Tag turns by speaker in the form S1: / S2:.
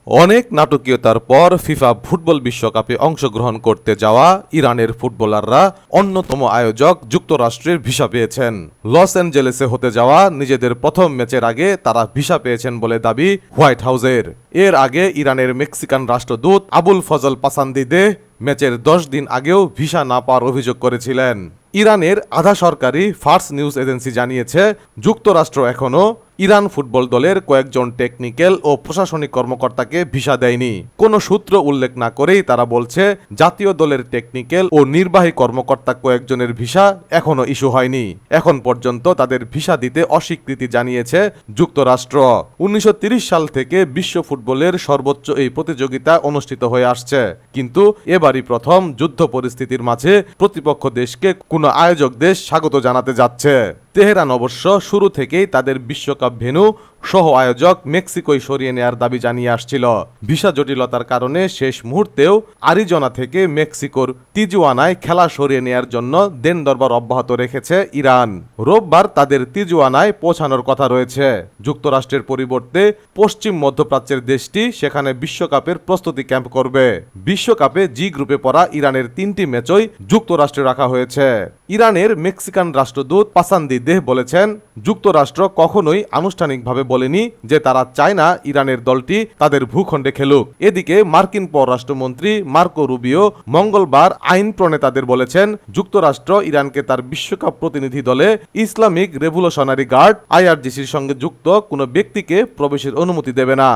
S1: অনেক নাটকীয়তার পর FIFA football বিশ্বকাপে অংশগ্রহণ করতে যাওয়া ইরানের ফুটবলাররা অন্যতম আয়োজক যুক্তরাষ্ট্রের ভিসা পেয়েছেন। লস অ্যাঞ্জেলেসে হতে যাওয়া নিজেদের প্রথম ম্যাচের আগে তারা ভিসা পেয়েছেন বলে দাবি হোয়াইট হাউসের। এর আগে ইরানের মেক্সিকান রাষ্ট্রদূত আবুল ফজল পাসান্দিদেহ ম্যাচের 10 দিন আগেও ভিসা না পাওয়ার অভিযোগ করেছিলেন। ইরানের আধা সরকারি ফার্স নিউজ এজেন্সি জানিয়েছে, যুক্তরাষ্ট্র এখনও ইরান ফুটবল দলের কয়েকজন টেকনিক্যাল ও প্রশাসনিক কর্মকর্তাকে ভিসা দেয়নি। কোনো সূত্র উল্লেখ না করেই তারা বলছে, জাতীয় দলের টেকনিক্যাল ও নির্বাহী কর্মকর্তা কয়েকজনের ভিসা এখনও ইস্যু হয়নি। এখন পর্যন্ত তাদের ভিসা দিতে অস্বীকৃতি জানিয়েছে যুক্তরাষ্ট্র। 1930 সাল থেকে বিশ্ব ফুটবলের সর্বোচ্চ এই প্রতিযোগিতা অনুষ্ঠিত হয়ে আসছে, কিন্তু এবারই প্রথম যুদ্ধ পরিস্থিতির মাঝে প্রতিপক্ষ দেশকে কোনো আয়োজক দেশ স্বাগত জানাতে যাচ্ছে। তেহরান অবশ্য শুরু থেকেই তাদের বিশ্বকাপ ভেন্যু সহ আয়োজক মেক্সিকোয় সরিয়ে নেয়ার দাবি জানিয়ে আসছিল। ভিসা জটিলতার কারণে শেষ মুহূর্তেও আরিজোনা থেকে মেক্সিকোর তিজুয়ানায় খেলা সরিয়ে নেয়ার জন্য দেন দরবার অব্যাহত রেখেছে ইরান। রোববার তাদের তিজুয়ানায় পৌঁছানোর কথা রয়েছে। যুক্তরাষ্ট্রের পরিবর্তে পশ্চিম মধ্যপ্রাচ্যের দেশটি সেখানে বিশ্বকাপের প্রস্তুতি ক্যাম্প করবে। বিশ্বকাপে জি গ্রুপে পড়া ইরানের 3টি ম্যাচই যুক্তরাষ্ট্রে রাখা হয়েছে। ইরানের মেক্সিকান রাষ্ট্রদূত পাসান্দিদেহ বলেছেন, যুক্তরাষ্ট্র কখনোই আনুষ্ঠানিকভাবে বলেনি যে তারা চায় না ইরানের দলটি তাদের ভূখণ্ডে খেলুক। এদিকে মার্কিন পররাষ্ট্রমন্ত্রী মার্কো রুবিও মঙ্গলবার আইন প্রণেতাদের বলেছেন, যুক্তরাষ্ট্র ইরানকে তার বিশ্বকাপ প্রতিনিধি দলে ইসলামিক রেভলিউশনারি গার্ড আইআরজিসির সঙ্গে যুক্ত কোনো ব্যক্তিকে প্রবেশের অনুমতি দেবে না।